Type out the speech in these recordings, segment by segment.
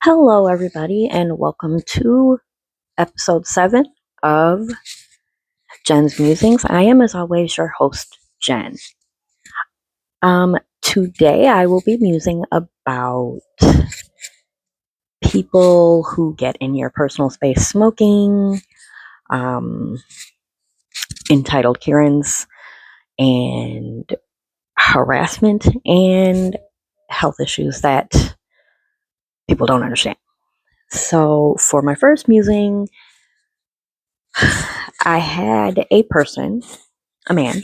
Hello, everybody, and welcome to episode 7 of Jen's Musings. I am, as always, your host, Jen. Today I will be musing about people who get in your personal space smoking, um, entitled Karens, and harassment and health issues that people don't understand. So, for my first musing, I had a person, a man,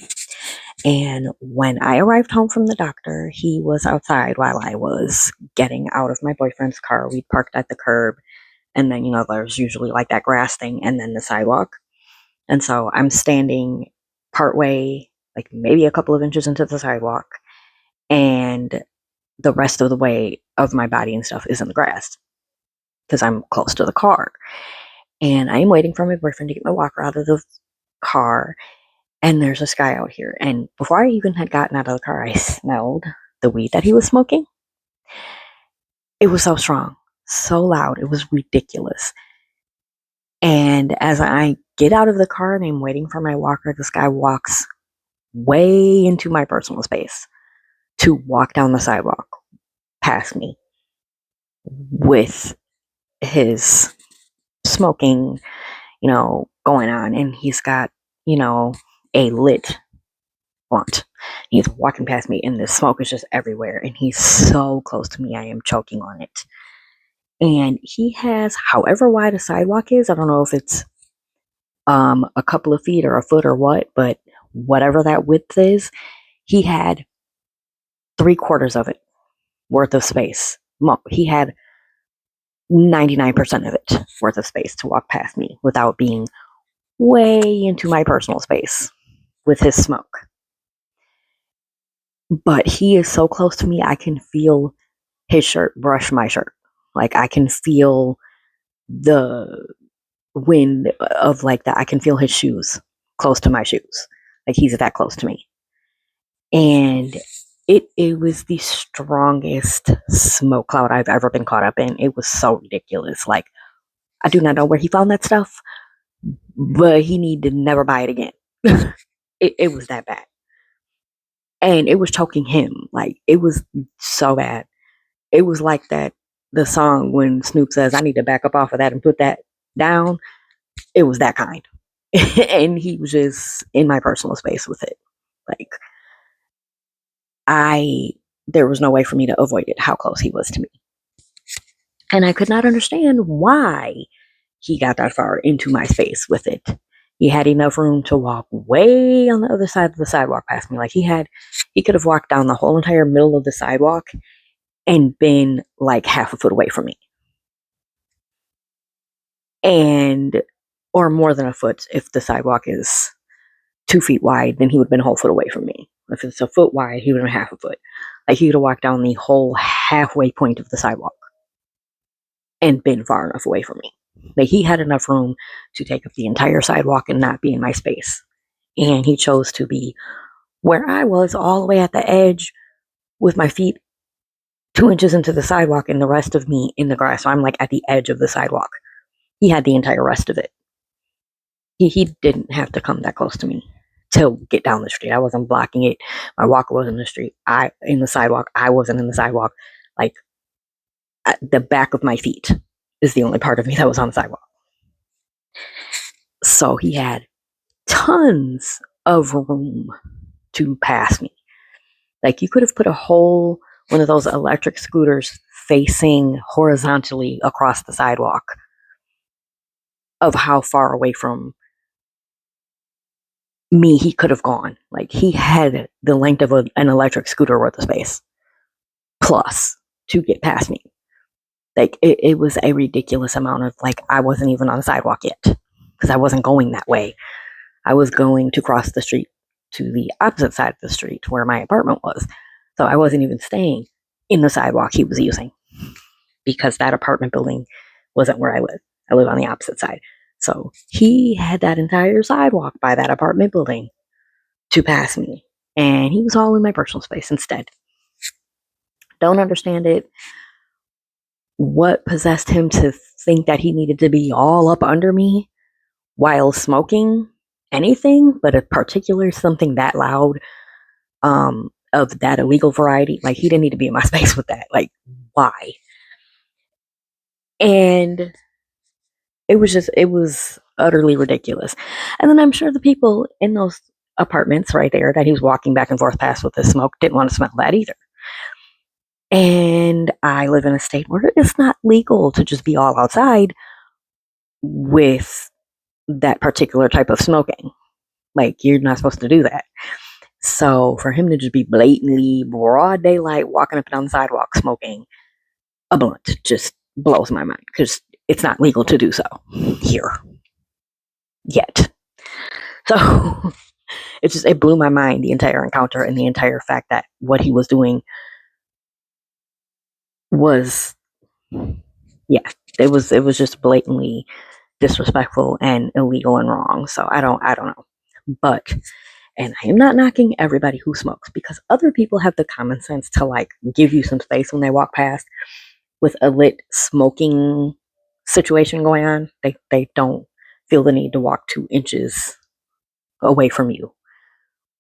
and when I arrived home from the doctor, he was outside while I was getting out of my boyfriend's car. We parked at the curb, and then, there's usually like that grass thing and then the sidewalk. And so I'm standing partway, like maybe a couple of inches into the sidewalk, and the rest of the way of my body and stuff is in the grass because I'm close to the car. And I am waiting for my boyfriend to get my walker out of the car. And there's this guy out here. And before I even had gotten out of the car, I smelled the weed that he was smoking. It was so strong, so loud. It was ridiculous. And as I get out of the car and I'm waiting for my walker, this guy walks way into my personal space to walk down the sidewalk past me with his smoking, going on. And he's got, a lit blunt. He's walking past me, and the smoke is just everywhere. And he's so close to me, I am choking on it. And he has, however wide a sidewalk is, I don't know if it's a couple of feet or a foot or what, but whatever that width is, he had 3/4 of it worth of space. He had 99% of it worth of space to walk past me without being way into my personal space with his smoke. But he is so close to me, I can feel his shirt brush my shirt. Like I can feel the wind of like that. I can feel his shoes close to my shoes. Like he's that close to me. And it was the strongest smoke cloud I've ever been caught up in. It was so ridiculous. Like I do not know where he found that stuff, but he need to never buy it again. It was that bad. And it was choking him. Like it was so bad. It was like that the song when Snoop says, I need to back up off of that and put that down. It was that kind. And he was just in my personal space with it. Like there was no way for me to avoid it, how close he was to me. And I could not understand why he got that far into my space with it. He had enough room to walk way on the other side of the sidewalk past me. Like he could have walked down the whole entire middle of the sidewalk and been like half a foot away from me. And, or more than a foot if the sidewalk is 2 feet wide, then he would have been a whole foot away from me. If it's a foot wide, he would have been half a foot. Like he could have walked down the whole halfway point of the sidewalk and been far enough away from me. Like he had enough room to take up the entire sidewalk and not be in my space. And he chose to be where I was, all the way at the edge with my feet 2 inches into the sidewalk and the rest of me in the grass. So I'm like at the edge of the sidewalk. He had the entire rest of it. He didn't have to come that close to me to get down the street. I wasn't blocking it. My walker was in the street. In the sidewalk. I wasn't in the sidewalk. Like the back of my feet is the only part of me that was on the sidewalk. So he had tons of room to pass me. Like you could have put one of those electric scooters facing horizontally across the sidewalk of how far away from me he could have gone. Like he had the length of an electric scooter worth of space plus to get past me. Like it was a ridiculous amount of, like, I wasn't even on the sidewalk yet because I wasn't going that way. I was going to cross the street to the opposite side of the street where my apartment was. So I wasn't even staying in the sidewalk he was using because that apartment building wasn't where I live. I live on the opposite side. So he had that entire sidewalk by that apartment building to pass me. And he was all in my personal space instead. Don't understand it. what possessed him to think that he needed to be all up under me while smoking anything, but a particular something that loud, of that illegal variety. Like, he didn't need to be in my space with that. Like, why? And it was utterly ridiculous. And then I'm sure the people in those apartments right there that he was walking back and forth past with the smoke didn't want to smell that either. And I live in a state where it's not legal to just be all outside with that particular type of smoking. Like, you're not supposed to do that. So for him to just be blatantly broad daylight walking up and down the sidewalk smoking a blunt just blows my mind, because it's not legal to do so here yet. So it blew my mind, the entire encounter, and the entire fact that what he was doing was, yeah, it was just blatantly disrespectful and illegal and wrong. So I don't know. But, and I am not knocking everybody who smokes, because other people have the common sense to like give you some space when they walk past with a lit smoking situation going on. They don't feel the need to walk 2 inches away from you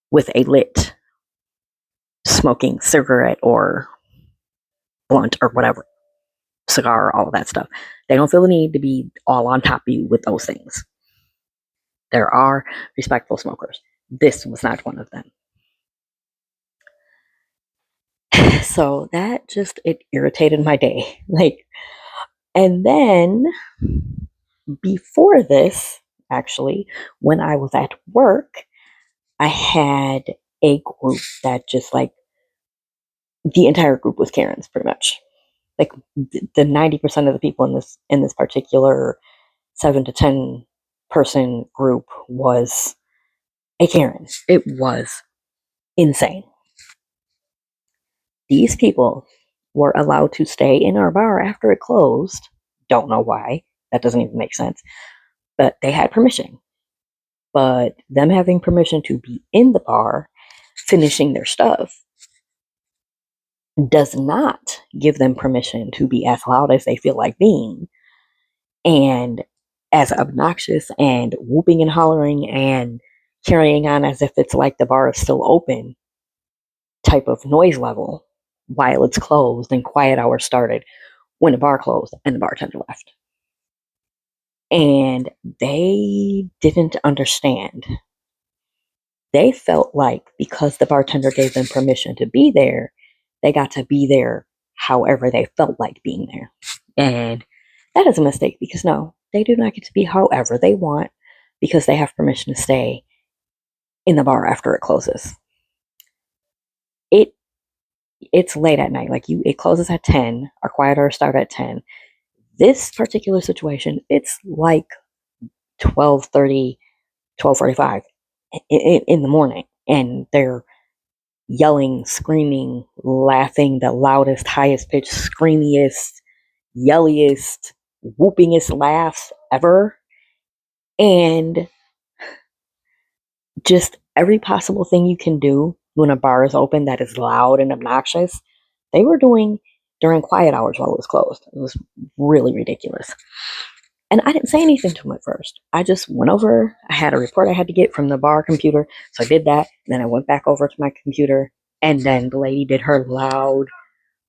with a lit smoking cigarette or blunt or whatever, cigar, all of that stuff. They don't feel the need to be all on top of you with those things. There are respectful smokers. This was not one of them. So that just, it irritated my day. Like, and then before this, actually, when I was at work, I had a group that just like, the entire group was Karens, pretty much. Like, the 90% of the people in this particular 7 to 10 person group was a Karen. It was insane. These people were allowed to stay in our bar after it closed. Don't know why. That doesn't even make sense. But they had permission. But them having permission to be in the bar, finishing their stuff, does not give them permission to be as loud as they feel like being, and as obnoxious and whooping and hollering and carrying on as if it's like the bar is still open type of noise level while it's closed and quiet hours started when the bar closed and the bartender left. And they didn't understand. They felt like because the bartender gave them permission to be there, they got to be there however they felt like being there. And that is a mistake, because no, they do not get to be however they want because they have permission to stay in the bar after it closes. It it's late at night. Like, it closes at 10. Our quiet hours start at 10. This particular situation, it's like 12:30, 12:45 in the morning, and they're yelling, screaming, laughing the loudest, highest pitched, screamiest, yelliest, whoopingest laughs ever. And just every possible thing you can do when a bar is open that is loud and obnoxious, they were doing during quiet hours while it was closed. It was really ridiculous. And I didn't say anything to him at first. I just went over. I had a report I had to get from the bar computer. So I did that. And then I went back over to my computer. And then the lady did her loud,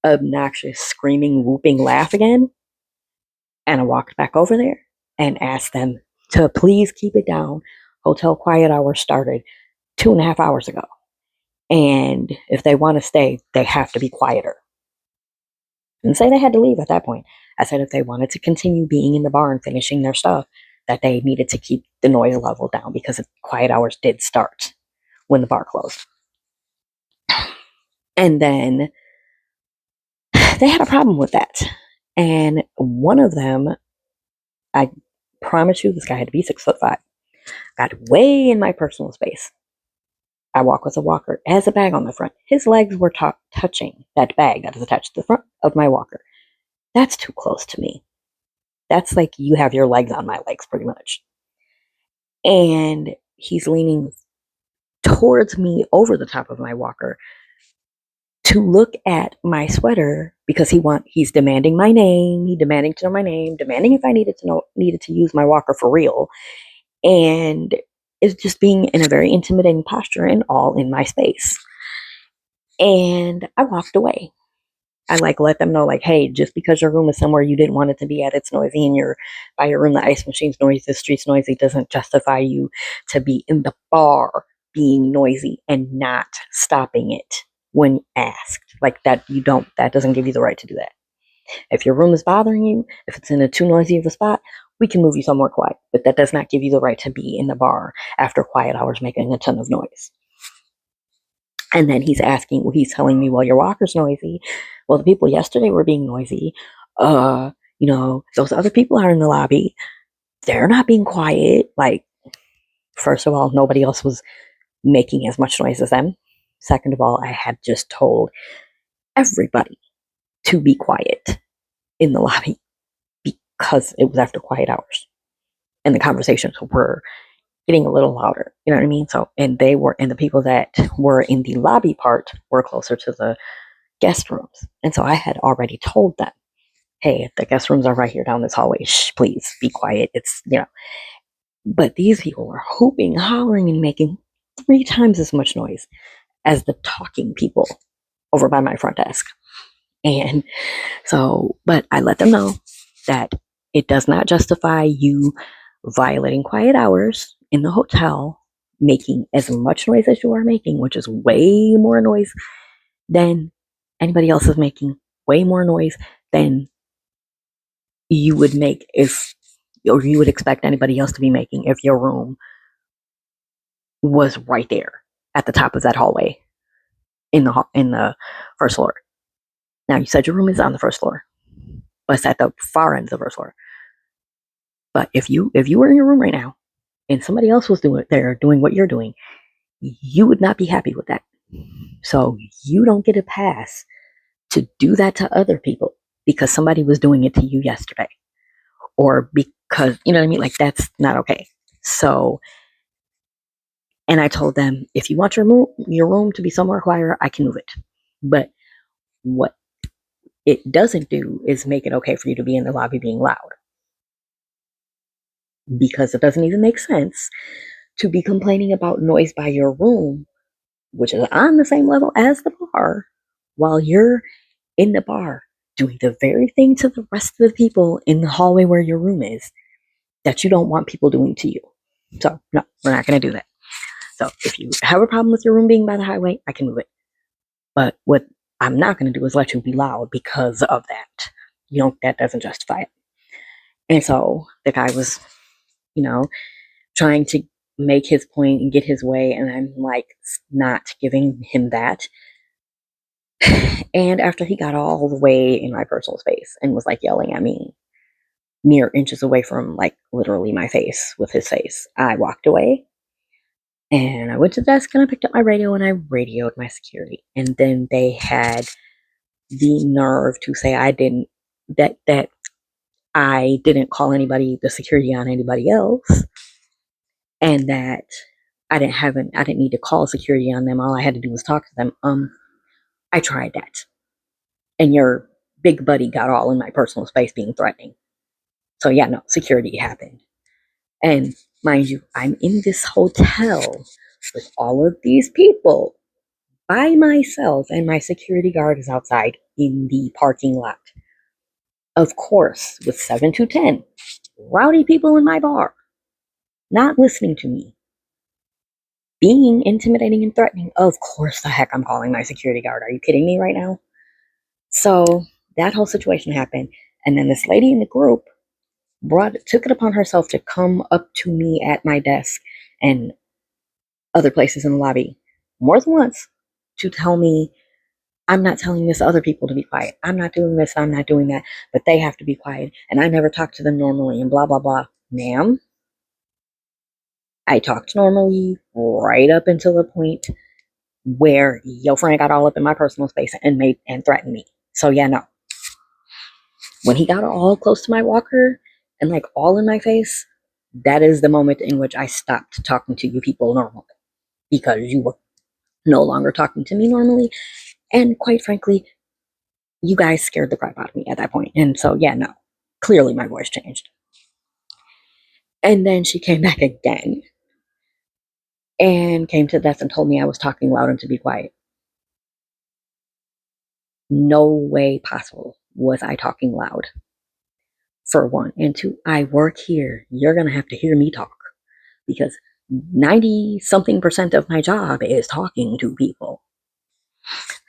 obnoxious, screaming, whooping laugh again. And I walked back over there and asked them to please keep it down. Hotel quiet hours started 2.5 hours ago. And if they want to stay, they have to be quieter. I didn't say they had to leave at that point. I said if they wanted to continue being in the bar and finishing their stuff, that they needed to keep the noise level down, because quiet hours did start when the bar closed. And then they had a problem with that. And one of them, I promise you, this guy had to be 6'5", got way in my personal space. I walk with a walker. It has a bag on the front. His legs were touching that bag that is attached to the front of my walker. That's too close to me. That's like you have your legs on my legs, pretty much. And he's leaning towards me over the top of my walker to look at my sweater because he's demanding my name, he demanding to know my name, demanding if I needed to use my walker for real, and is just being in a very intimidating posture and all in my space. And I walked away. I let them know, hey, just because your room is somewhere you didn't want it to be at, it's noisy, and you're by your room, the ice machine's noisy, the street's noisy, doesn't justify you to be in the bar being noisy and not stopping it when asked. That doesn't give you the right to do that. If your room is bothering you, if it's in a too noisy of a spot, we can move you somewhere quiet, but that does not give you the right to be in the bar after quiet hours making a ton of noise. And then he's telling me, well, your walker's noisy. Well, the people yesterday were being noisy. Those other people are in the lobby. They're not being quiet. First of all, nobody else was making as much noise as them. Second of all, I had just told everybody to be quiet in the lobby because it was after quiet hours. And the conversations were getting a little louder. You know what I mean? And the people that were in the lobby part were closer to the guest rooms. And so I had already told them, hey, the guest rooms are right here down this hallway. Shh, please be quiet. But these people were hooping, hollering, and making 3 times as much noise as the talking people over by my front desk. And so, but I let them know that it does not justify you violating quiet hours in the hotel, making as much noise as you are making, which is way more noise than anybody else is making, way more noise than you would make or you would expect anybody else to be making if your room was right there at the top of that hallway in the first floor. Now, you said your room is on the first floor, but it's at the far end of the first floor. But if you were in your room right now and somebody else was doing what you're doing, you would not be happy with that. So you don't get a pass to do that to other people because somebody was doing it to you yesterday, or because, you know what I mean? That's not okay. So, and I told them, if you want your room to be somewhere quieter, I can move it. But what it doesn't do is make it okay for you to be in the lobby being loud, because it doesn't even make sense to be complaining about noise by your room, which is on the same level as the bar, while you're in the bar doing the very thing to the rest of the people in the hallway where your room is that you don't want people doing to you. So, no, we're not going to do that. So, if you have a problem with your room being by the highway, I can move it. But what I'm not going to do is let you be loud because of that. That doesn't justify it. And so the guy was, trying to make his point and get his way, and I'm not giving him that. And after he got all the way in my personal space and was yelling at me mere inches away from literally my face with his face, I walked away and I went to the desk and I picked up my radio and I radioed my security. And then they had the nerve to say that I didn't call the security on anybody else, and that I didn't need to call security on them. All I had to do was talk to them. I tried that. And your big buddy got all in my personal space being threatening. So yeah, no, security happened. And mind you, I'm in this hotel with all of these people by myself, and my security guard is outside in the parking lot. Of course, with 7 to 10 rowdy people in my bar, not listening to me, being intimidating and threatening. Of course the heck I'm calling my security guard. Are you kidding me right now? So that whole situation happened. And then this lady in the group took it upon herself to come up to me at my desk and other places in the lobby more than once to tell me, I'm not telling this other people to be quiet. I'm not doing this. I'm not doing that. But they have to be quiet. And I never talk to them normally and blah, blah, blah. Ma'am, I talked normally right up until the point where your friend got all up in my personal space and threatened me. So yeah, no. When he got all close to my walker and all in my face, that is the moment in which I stopped talking to you people normally, because you were no longer talking to me normally And quite frankly, you guys scared the crap out of me at that point. And so, yeah, no, clearly my voice changed. And then she came back again and came to the desk and told me I was talking loud and to be quiet. No way possible was I talking loud, for one. And two, I work here. You're going to have to hear me talk because 90 something percent of my job is talking to people.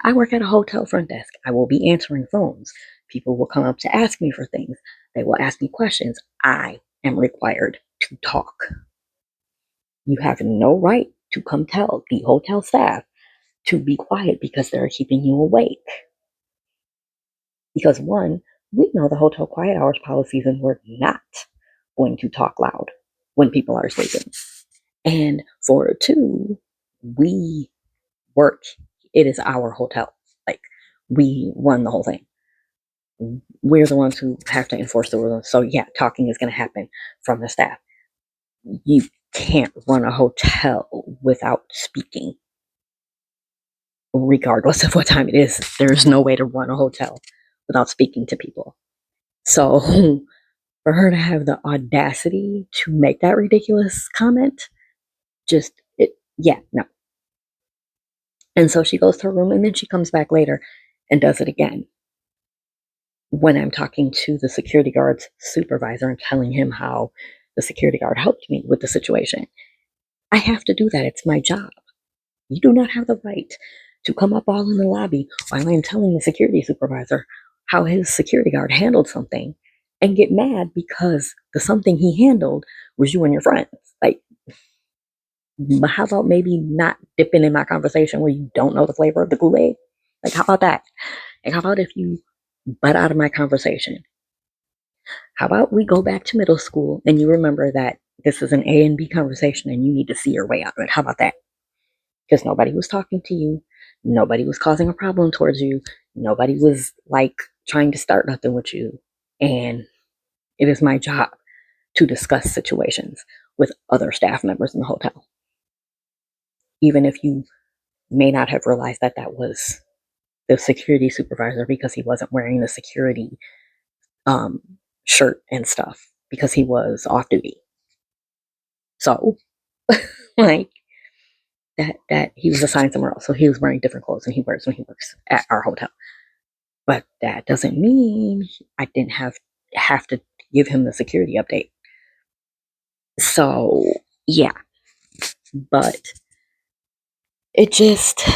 I work at a hotel front desk. I will be answering phones. People will come up to ask me for things. They will ask me questions. I am required to talk. You have no right to come tell the hotel staff to be quiet because they're keeping you awake. Because one, we know the hotel quiet hours policies and we're not going to talk loud when people are sleeping. And for two, we work. It is our hotel. Like, we run the whole thing. We're the ones who have to enforce the rules. So yeah, talking is going to happen from the staff. You can't run a hotel without speaking, regardless of what time it is. There's no way to run a hotel without speaking to people. So for her to have the audacity to make that ridiculous comment, yeah, no. And so she goes to her room and then she comes back later and does it again. When I'm talking to the security guard's supervisor and telling him how the security guard helped me with the situation, I have to do that. It's my job. You do not have the right to come up all in the lobby while I'm telling the security supervisor how his security guard handled something and get mad because the something he handled was you and your friends. Like, how about maybe not dipping in my conversation where you don't know the flavor of the Kool-Aid? Like, how about that? Like, how about if you butt out of my conversation? How about we go back to middle school and you remember that this is an A and B conversation and you need to see your way out of it? How about that? Because nobody was talking to you. Nobody was causing a problem towards you. Nobody was like trying to start nothing with you. And it is my job to discuss situations with other staff members in the hotel. Even if you may not have realized that that was the security supervisor because he wasn't wearing the security um, shirt and stuff because he was off duty. So, like, that he was assigned somewhere else. So he was wearing different clothes than he wears when he works at our hotel. But that doesn't mean I didn't have to give him the security update. So yeah, but it just,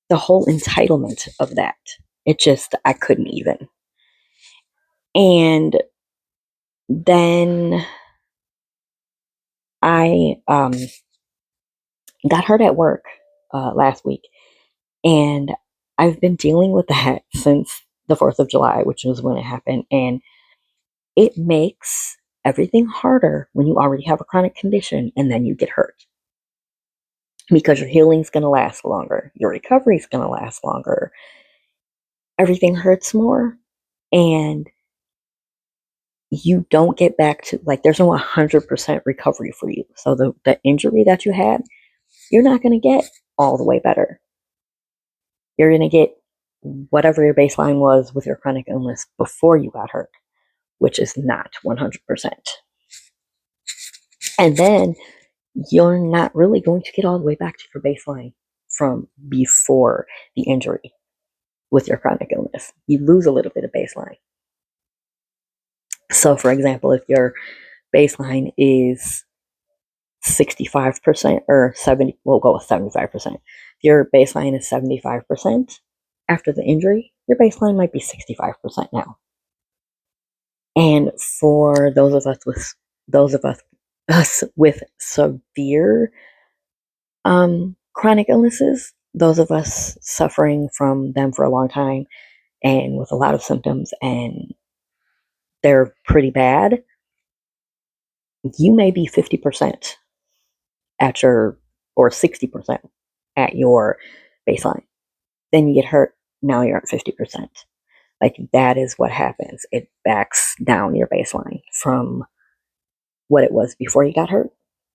the whole entitlement of that, it just, I couldn't even. And then I got hurt at work last week, and I've been dealing with that since the 4th of July, which was when it happened. And it makes everything harder when you already have a chronic condition and then you get hurt. Because your healing's going to last longer, your recovery's going to last longer, everything hurts more, and you don't get back to, like, there's no 100% recovery for you. So the injury that you had, you're not going to get all the way better. You're going to get whatever your baseline was with your chronic illness before you got hurt, which is not 100%. And then you're not really going to get all the way back to your baseline from before the injury with your chronic illness. You lose a little bit of baseline. So, for example, if your baseline is 65% or 70, we'll go with 75%. If your baseline is 75% after the injury, your baseline might be 65% now. And for those of us with severe chronic illnesses, those of us suffering from them for a long time and with a lot of symptoms, and they're pretty bad, you may be 50% at your, or 60% at your baseline. Then you get hurt, now you're at 50%. Like, that is what happens. It backs down your baseline from what it was before you got hurt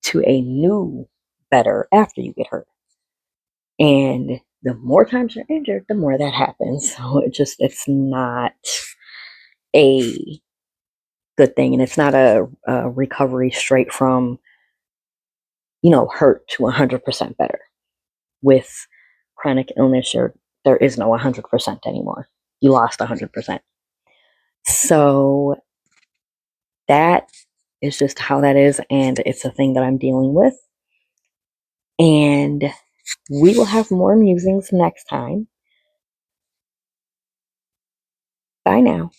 to a new better after you get hurt. And The more times you're injured, the more that happens. So it's not a good thing. And it's not a recovery straight from, hurt to 100% better. With chronic illness, there is no 100% anymore. You lost 100%. So that is just how that is. And it's a thing that I'm dealing with. And we will have more musings next time. Bye now.